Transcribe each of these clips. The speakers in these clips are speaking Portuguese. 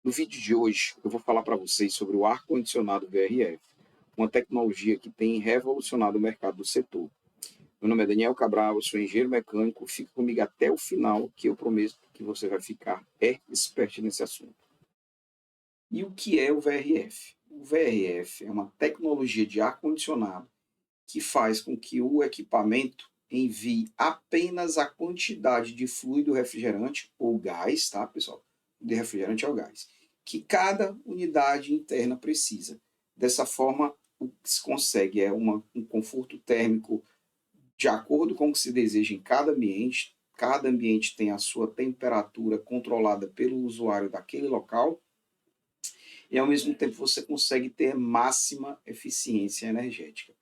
No vídeo de hoje, eu vou falar para vocês sobre o ar-condicionado VRF, uma tecnologia que tem revolucionado o mercado do setor. Meu nome é Daniel Cabral, eu sou engenheiro mecânico, fica comigo até o final, que eu prometo que você vai ficar expert nesse assunto. E o que é o VRF? O VRF é uma tecnologia de ar-condicionado que faz com que o equipamento envie apenas a quantidade de fluido refrigerante ou gás, tá, pessoal? De refrigerante ou gás, que cada unidade interna precisa. Dessa forma, o que se consegue é um conforto térmico de acordo com o que se deseja em cada ambiente. Cada ambiente tem a sua temperatura controlada pelo usuário daquele local e, ao mesmo tempo, você consegue ter máxima eficiência energética.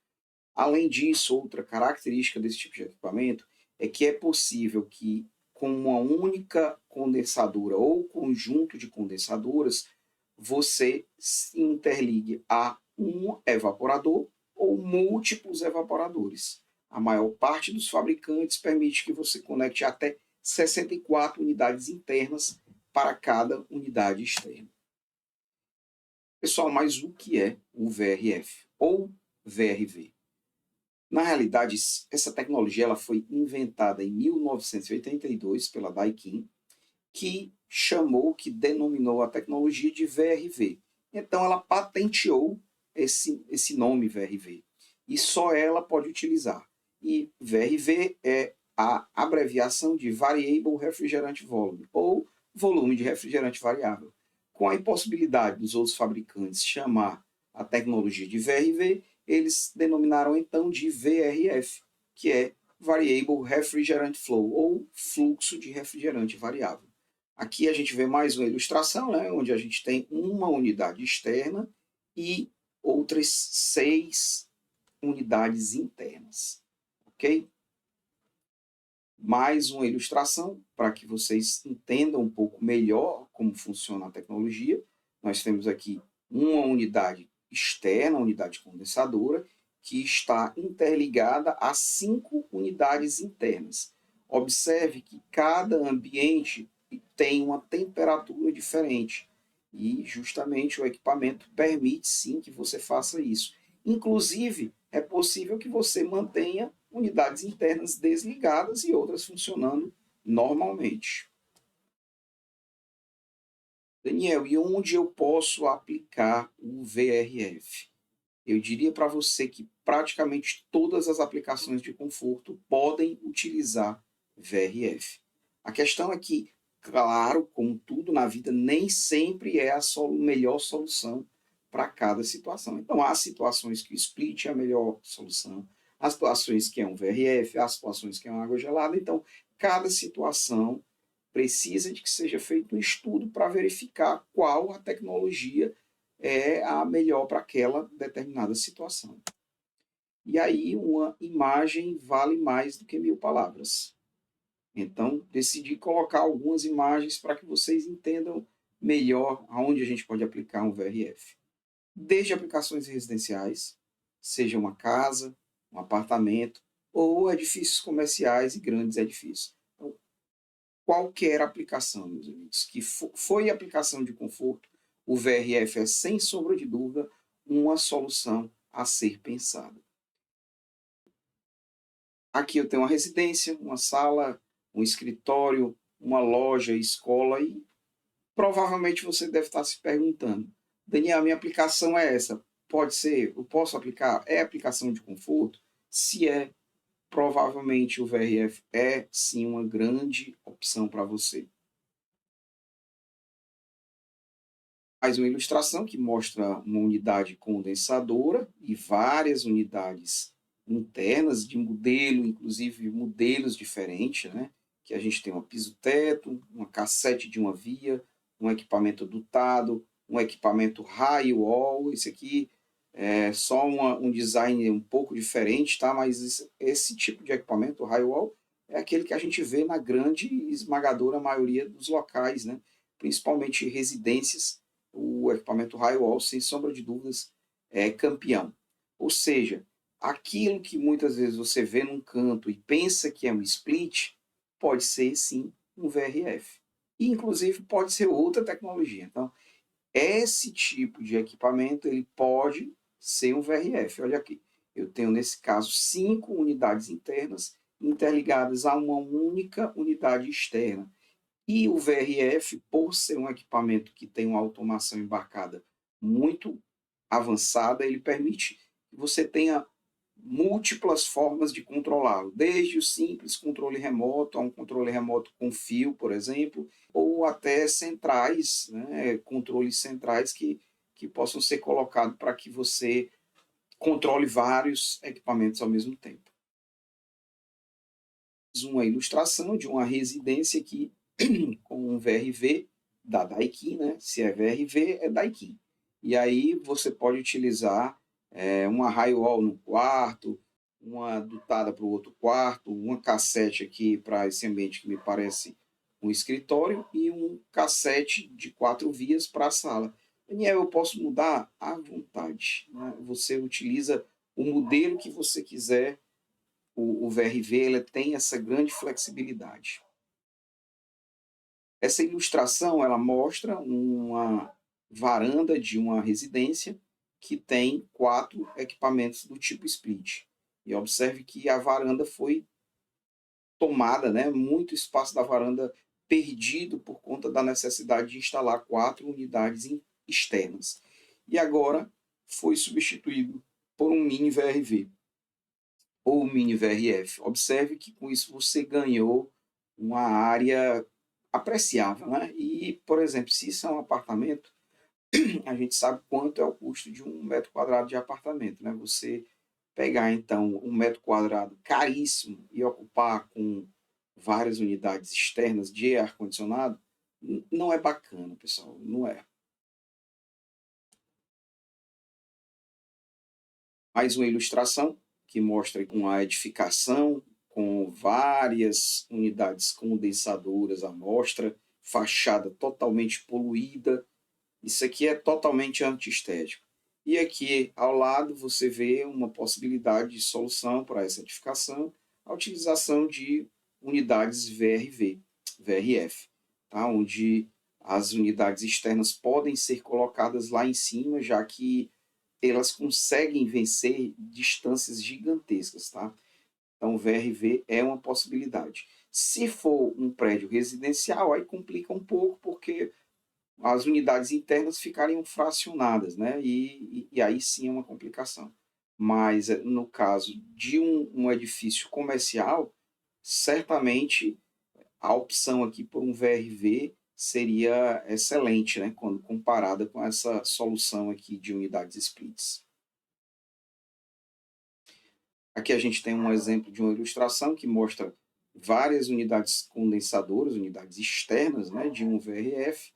Além disso, outra característica desse tipo de equipamento é que é possível que, com uma única condensadora ou conjunto de condensadoras, você se interligue a um evaporador ou múltiplos evaporadores. A maior parte dos fabricantes permite que você conecte até 64 unidades internas para cada unidade externa. Pessoal, mas o que é o VRF ou VRV? Na realidade, essa tecnologia ela foi inventada em 1982 pela Daikin, que denominou a tecnologia de VRV. Então, ela patenteou esse nome VRV. E só ela pode utilizar. E VRV é a abreviação de Variable Refrigerant Volume, ou volume de refrigerante variável. Com a impossibilidade dos outros fabricantes chamar a tecnologia de VRV, eles denominaram então de VRF, que é Variable Refrigerant Flow, ou fluxo de refrigerante variável. Aqui a gente vê mais uma ilustração, né, onde a gente tem uma unidade externa e outras 6 unidades internas. Ok? Mais uma ilustração para que vocês entendam um pouco melhor como funciona a tecnologia. Nós temos aqui uma unidade externa, a unidade condensadora, que está interligada a 5 unidades internas. Observe que cada ambiente tem uma temperatura diferente e justamente o equipamento permite sim que você faça isso. Inclusive, é possível que você mantenha unidades internas desligadas e outras funcionando normalmente. Daniel, e onde eu posso aplicar o VRF? Eu diria para você que praticamente todas as aplicações de conforto podem utilizar VRF. A questão é que, claro, como tudo na vida, nem sempre é a melhor solução para cada situação. Então, há situações que o split é a melhor solução, há situações que é um VRF, há situações que é uma água gelada. Então, cada situação precisa de que seja feito um estudo para verificar qual a tecnologia é a melhor para aquela determinada situação. E aí uma imagem vale mais do que 1000 palavras. Então, decidi colocar algumas imagens para que vocês entendam melhor aonde a gente pode aplicar um VRF. Desde aplicações residenciais, seja uma casa, um apartamento, ou edifícios comerciais e grandes edifícios. Então, qualquer aplicação, meus amigos, que foi aplicação de conforto, o VRF é, sem sombra de dúvida, uma solução a ser pensada. Aqui eu tenho uma residência, uma sala, um escritório, uma loja, escola e provavelmente você deve estar se perguntando, Daniel, a minha aplicação é essa, pode ser, eu posso aplicar, é aplicação de conforto? Se é, provavelmente o VRF é sim uma grande opção para você. Mais uma ilustração que mostra uma unidade condensadora e várias unidades internas de modelo, inclusive modelos diferentes, né? Que a gente tem um piso-teto, uma cassete de uma via, um equipamento dutado, um equipamento high-wall. Esse aqui é só um design um pouco diferente, tá? Mas esse tipo de equipamento, high-wall, é aquele que a gente vê na grande e esmagadora maioria dos locais, né? Principalmente residências. O equipamento high-wall, sem sombra de dúvidas, é campeão. Ou seja, aquilo que muitas vezes você vê num canto e pensa que é um split, pode ser sim um VRF. E, inclusive, pode ser outra tecnologia. Então, Esse tipo de equipamento ele pode ser um VRF. Olha aqui, eu tenho nesse caso 5 unidades internas interligadas a uma única unidade externa. E o VRF, por ser um equipamento que tem uma automação embarcada muito avançada, ele permite que você tenha múltiplas formas de controlá-lo, desde o simples controle remoto a um controle remoto com fio, por exemplo, ou até centrais, né, controles centrais que possam ser colocados para que você controle vários equipamentos ao mesmo tempo. Uma ilustração de uma residência aqui com um VRV da Daikin, né? Se é VRV, é Daikin. E aí você pode utilizar uma high wall no quarto, uma dutada para o outro quarto, uma cassete aqui para esse ambiente que me parece um escritório e um cassete de 4 vias para a sala. Daniel, eu posso mudar à vontade, né? Você utiliza o modelo que você quiser. O VRV ele tem essa grande flexibilidade. Essa ilustração ela mostra uma varanda de uma residência que tem 4 equipamentos do tipo split. E observe que a varanda foi tomada, né, muito espaço da varanda perdido por conta da necessidade de instalar 4 unidades externas. E agora foi substituído por um mini VRV ou mini VRF. Observe que com isso você ganhou uma área apreciável, né? E, por exemplo, se isso é um apartamento, a gente sabe quanto é o custo de 1 metro quadrado de apartamento, né? Você pegar, então, 1 metro quadrado caríssimo e ocupar com várias unidades externas de ar-condicionado, não é bacana, pessoal, não é. Mais uma ilustração que mostra uma edificação com várias unidades condensadoras à mostra, fachada totalmente poluída. Isso aqui é totalmente antiestético. E aqui ao lado você vê uma possibilidade de solução para essa edificação, a utilização de unidades VRF, tá? Onde as unidades externas podem ser colocadas lá em cima, já que elas conseguem vencer distâncias gigantescas, tá? Então, o VRV é uma possibilidade. Se for um prédio residencial, aí complica um pouco, porque as unidades internas ficariam fracionadas, né? E aí sim é uma complicação. Mas no caso de um edifício comercial, certamente a opção aqui por um VRV seria excelente, né? Quando comparada com essa solução aqui de unidades splits. Aqui a gente tem um exemplo de uma ilustração que mostra várias unidades condensadoras, unidades externas, né, de um VRF,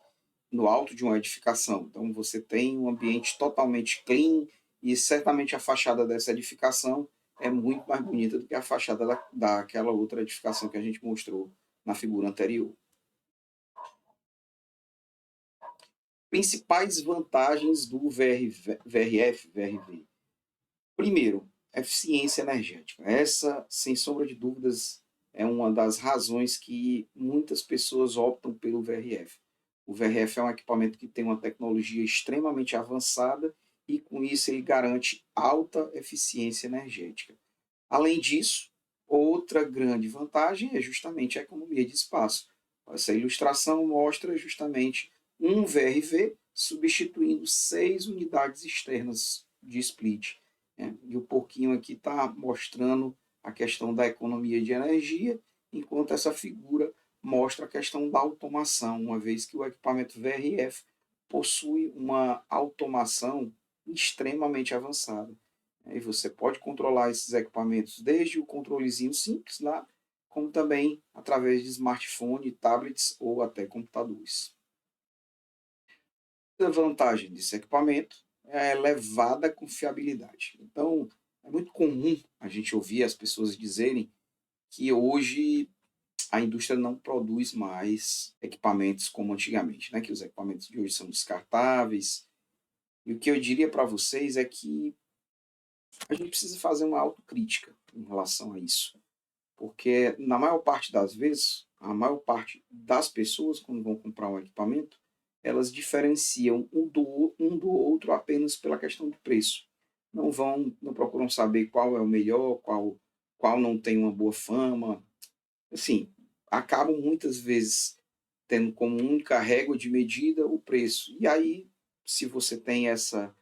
no alto de uma edificação. Então você tem um ambiente totalmente clean e certamente a fachada dessa edificação é muito mais bonita do que a fachada daquela outra edificação que a gente mostrou na figura anterior. Principais vantagens do VRF, VRV. Primeiro, eficiência energética. Essa, sem sombra de dúvidas, é uma das razões que muitas pessoas optam pelo VRF. O VRF é um equipamento que tem uma tecnologia extremamente avançada e, com isso, ele garante alta eficiência energética. Além disso, outra grande vantagem é justamente a economia de espaço. Essa ilustração mostra justamente um VRV substituindo 6 unidades externas de split. E o porquinho aqui está mostrando a questão da economia de energia, enquanto essa figura mostra a questão da automação, uma vez que o equipamento VRF possui uma automação extremamente avançada. E você pode controlar esses equipamentos desde o controlezinho simples lá, como também através de smartphone, tablets ou até computadores. A vantagem desse equipamento é a elevada confiabilidade. Então, é muito comum a gente ouvir as pessoas dizerem que hoje a indústria não produz mais equipamentos como antigamente, né? Que os equipamentos de hoje são descartáveis. E o que eu diria para vocês é que a gente precisa fazer uma autocrítica em relação a isso. Porque, na maior parte das vezes, a maior parte das pessoas, quando vão comprar um equipamento, elas diferenciam um do outro apenas pela questão do preço. Não procuram saber qual é o melhor, qual não tem uma boa fama. Assim, acabam muitas vezes tendo como única régua de medida o preço. E aí, se você tem essa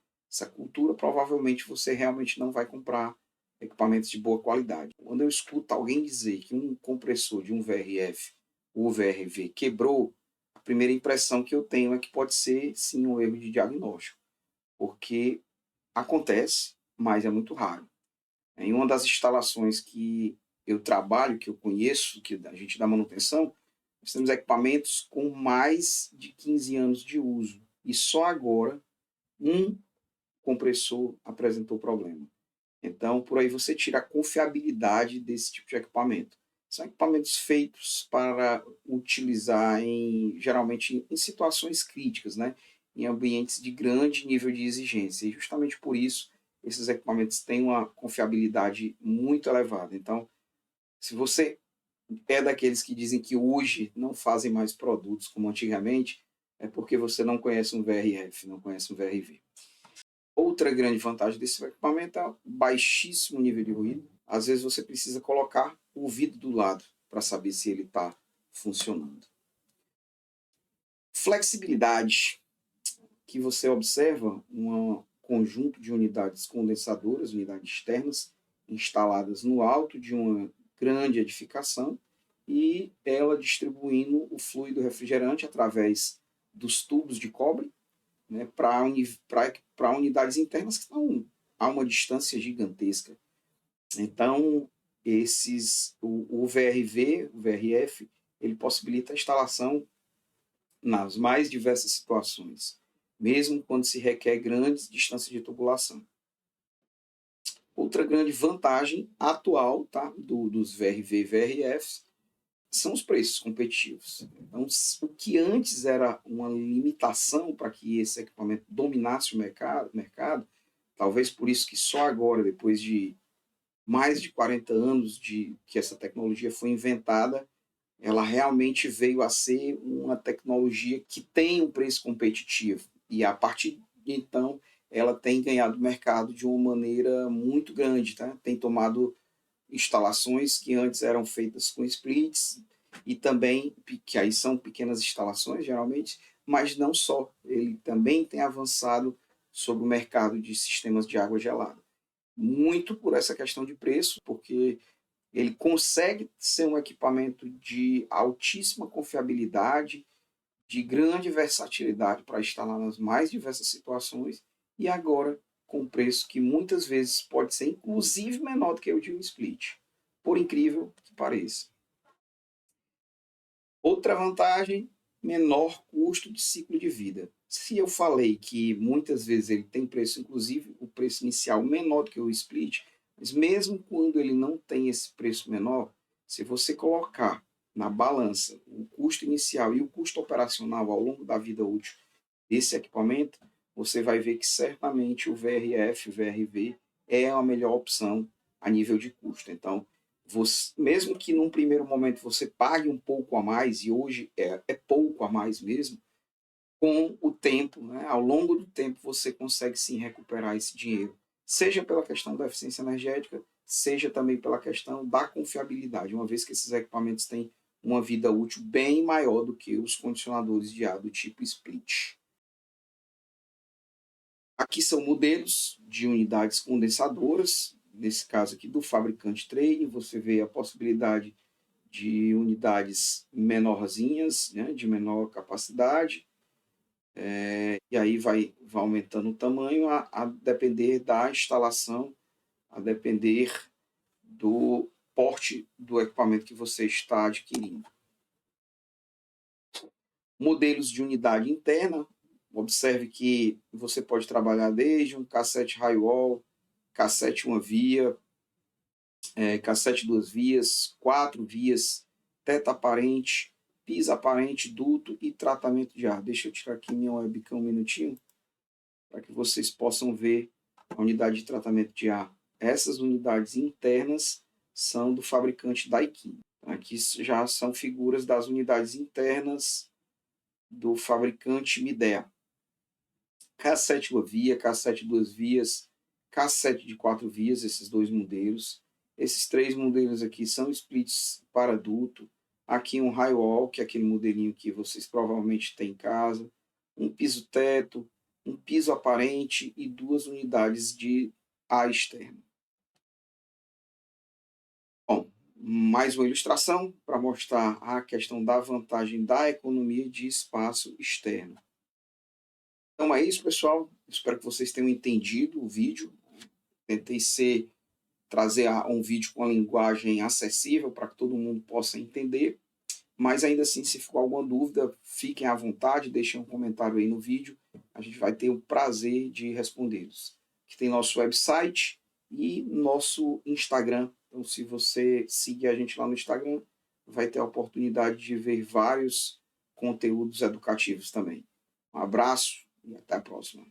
cultura, provavelmente você realmente não vai comprar equipamentos de boa qualidade. Quando eu escuto alguém dizer que um compressor de um VRF ou VRV quebrou, a primeira impressão que eu tenho é que pode ser sim um erro de diagnóstico, porque acontece, mas é muito raro. Em uma das instalações que eu trabalho, que eu conheço, que a gente dá manutenção, nós temos equipamentos com mais de 15 anos de uso. E só agora um compressor apresentou problema. Então, por aí você tira a confiabilidade desse tipo de equipamento. São equipamentos feitos para utilizar geralmente em situações críticas, né? Em ambientes de grande nível de exigência. E justamente por isso, esses equipamentos têm uma confiabilidade muito elevada. Então, se você é daqueles que dizem que hoje não fazem mais produtos como antigamente, é porque você não conhece um VRF, não conhece um VRV. Outra grande vantagem desse equipamento é o baixíssimo nível de ruído. Às vezes você precisa colocar o vidro do lado para saber se ele está funcionando. Flexibilidade, que você observa um conjunto de unidades condensadoras, unidades externas, instaladas no alto de uma grande edificação e ela distribuindo o fluido refrigerante através dos tubos de cobre, né, para unidades internas que estão a uma distância gigantesca. Então, o VRV, o VRF, ele possibilita a instalação nas mais diversas situações, mesmo quando se requer grandes distâncias de tubulação. Outra grande vantagem atual, tá, dos VRV e VRFs são os preços competitivos. Então, o que antes era uma limitação para que esse equipamento dominasse o mercado, talvez por isso que só agora, depois de mais de 40 anos de que essa tecnologia foi inventada, ela realmente veio a ser uma tecnologia que tem um preço competitivo. E a partir de então, ela tem ganhado mercado de uma maneira muito grande, tá? Tem tomado instalações que antes eram feitas com splits e também, que aí são pequenas instalações geralmente, mas não só, ele também tem avançado sobre o mercado de sistemas de água gelada. Muito por essa questão de preço, porque ele consegue ser um equipamento de altíssima confiabilidade, de grande versatilidade para instalar nas mais diversas situações e agora com preço que muitas vezes pode ser inclusive menor do que o de um split, por incrível que pareça. Outra vantagem, menor custo de ciclo de vida. Se eu falei que muitas vezes ele tem preço, inclusive o preço inicial menor do que o split, mas mesmo quando ele não tem esse preço menor, se você colocar na balança o custo inicial e o custo operacional ao longo da vida útil desse equipamento, você vai ver que certamente o VRF, o VRV é a melhor opção a nível de custo. Então, mesmo que num primeiro momento você pague um pouco a mais, e hoje é pouco a mais mesmo, com o tempo, né, ao longo do tempo, você consegue sim recuperar esse dinheiro, seja pela questão da eficiência energética, seja também pela questão da confiabilidade, uma vez que esses equipamentos têm uma vida útil bem maior do que os condicionadores de ar do tipo split. Aqui são modelos de unidades condensadoras, nesse caso aqui do fabricante Trane, você vê a possibilidade de unidades menorzinhas, né, de menor capacidade, e aí vai aumentando o tamanho a depender da instalação, a depender do porte do equipamento que você está adquirindo. Modelos de unidade interna, observe que você pode trabalhar desde um cassete high-wall, cassete uma via, cassete duas vias, 4 vias, teto aparente, piso aparente, duto e tratamento de ar. Deixa eu tirar aqui minha webcam um minutinho, para que vocês possam ver a unidade de tratamento de ar. Essas unidades internas são do fabricante Daikin. Aqui já são figuras das unidades internas do fabricante Midea. K7 uma via, K7 duas vias, K7 de 4 vias, esses dois modelos. Esses 3 modelos aqui são splits para adulto. Aqui um high wall, que é aquele modelinho que vocês provavelmente têm em casa. Um piso teto, um piso aparente e 2 unidades de ar externo. Bom, mais uma ilustração para mostrar a questão da vantagem da economia de espaço externo. Então é isso, pessoal. Espero que vocês tenham entendido o vídeo. Tentei trazer um vídeo com a linguagem acessível para que todo mundo possa entender. Mas ainda assim, se ficou alguma dúvida, fiquem à vontade, deixem um comentário aí no vídeo. A gente vai ter o prazer de respondê-los. Aqui tem nosso website e nosso Instagram. Então, se você seguir a gente lá no Instagram, vai ter a oportunidade de ver vários conteúdos educativos também. Um abraço e até a próxima.